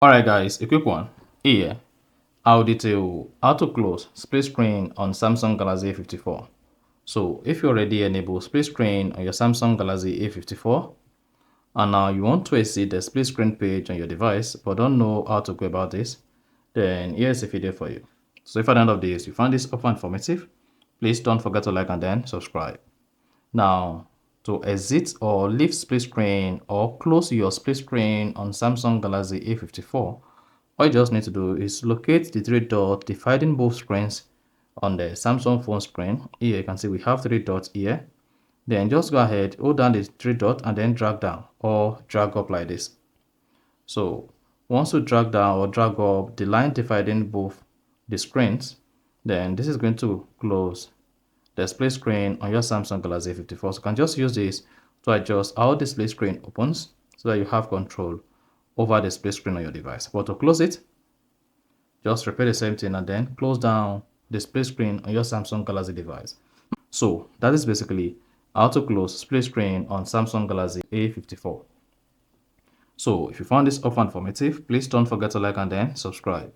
Alright guys, a quick one. Here, I'll detail how to close split screen on Samsung Galaxy A54. So if you already enable split screen on your Samsung Galaxy A54, and now you want to exit the split screen page on your device but don't know how to go about this, then here's a video for you. So if at the end of this you find this offer informative, please don't forget to like and then subscribe. Now, to exit or leave split screen or close your split screen on Samsung Galaxy A54, all you just need to do is locate the three dots dividing both screens on the Samsung phone screen. Here you can see we have three dots here. Then just go ahead, hold down the three dots and then drag down or drag up like this. So once you drag down or drag up the line dividing both the screens, then this is going to close the display screen on your Samsung Galaxy A54. So you can just use this to adjust how the display screen opens so that you have control over the display screen on your device. But to close it, just repeat the same thing and then close down the display screen on your Samsung Galaxy device. So that is basically how to close split screen on Samsung Galaxy A54. So if you found this offer informative, please don't forget to like and then subscribe.